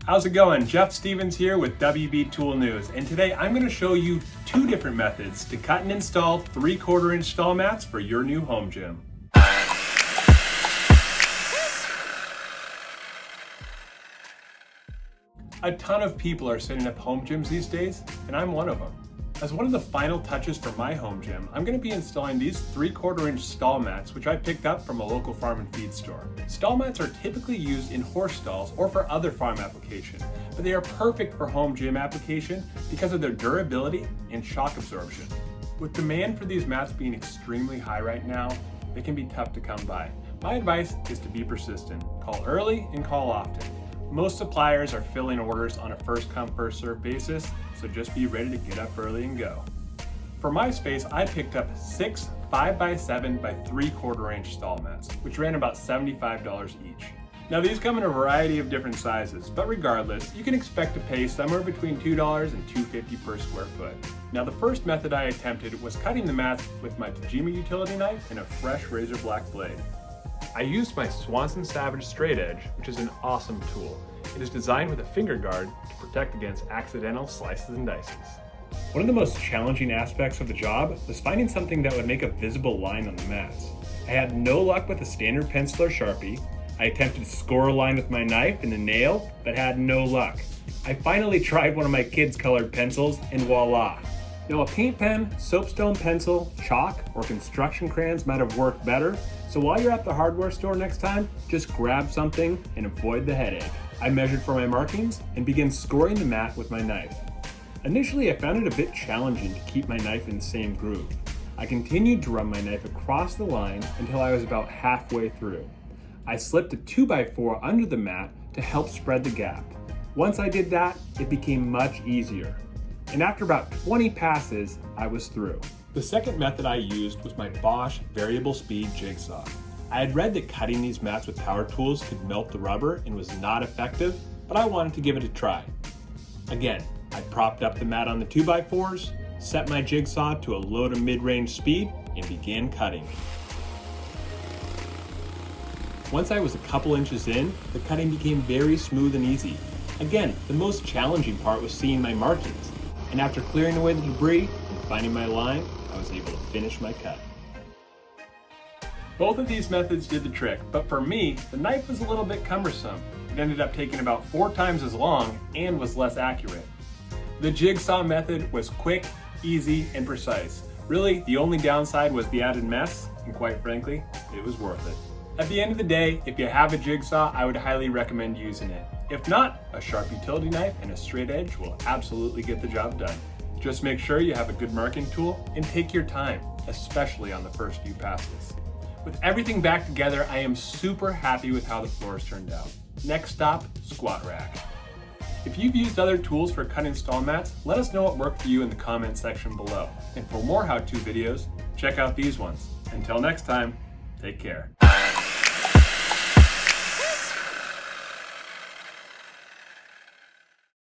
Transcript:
How's it going? Jeff Stevens here with WB Tool News, and today I'm going to show you two different methods to cut and install 3/4 inch stall mats for your new home gym. A ton of people are setting up home gyms these days, and I'm one of them. As one of the final touches for my home gym, I'm going to be installing these 3/4 inch stall mats, which I picked up from a local farm and feed store. Stall mats are typically used in horse stalls or for other farm application, but they are perfect for home gym application because of their durability and shock absorption. With demand for these mats being extremely high right now, they can be tough to come by. My advice is to be persistent. Call early and call often. Most suppliers are filling orders on a first come first served basis, so just be ready to get up early and go. For my space, I picked up 6 5x7 by 3/4 inch stall mats, which ran about $75 each. Now these come in a variety of different sizes, but regardless, you can expect to pay somewhere between $2 and $2.50 per square foot. Now the first method I attempted was cutting the mats with my Tajima utility knife and a fresh razor black blade. I used my Swanson Savage straight edge, which is an awesome tool. It is designed with a finger guard to protect against accidental slices and dices. One of the most challenging aspects of the job was finding something that would make a visible line on the mats. I had no luck with a standard pencil or Sharpie. I attempted to score a line with my knife and a nail, but had no luck. I finally tried one of my kids' colored pencils, and voila! Now a paint pen, soapstone pencil, chalk, or construction crayons might have worked better, so while you're at the hardware store next time, just grab something and avoid the headache. I measured for my markings and began scoring the mat with my knife. Initially, I found it a bit challenging to keep my knife in the same groove. I continued to run my knife across the line until I was about halfway through. I slipped a 2x4 under the mat to help spread the gap. Once I did that, it became much easier. And after about 20 passes, I was through. The second method I used was my Bosch variable speed jigsaw. I had read that cutting these mats with power tools could melt the rubber and was not effective, but I wanted to give it a try. Again, I propped up the mat on the 2x4s, set my jigsaw to a low to mid-range speed, and began cutting. Once I was a couple inches in, the cutting became very smooth and easy. Again, the most challenging part was seeing my markings, and after clearing away the debris and finding my line, I was able to finish my cut. Both of these methods did the trick, but for me, the knife was a little bit cumbersome. It ended up taking about 4 times as long and was less accurate. The jigsaw method was quick, easy, and precise. Really, the only downside was the added mess, and quite frankly, it was worth it. At the end of the day, if you have a jigsaw, I would highly recommend using it. If not, a sharp utility knife and a straight edge will absolutely get the job done. Just make sure you have a good marking tool and take your time, especially on the first few passes. With everything back together, I am super happy with how the floors turned out. Next stop, squat rack. If you've used other tools for cutting stall mats, let us know what worked for you in the comment section below. And for more how-to videos, check out these ones. Until next time, take care.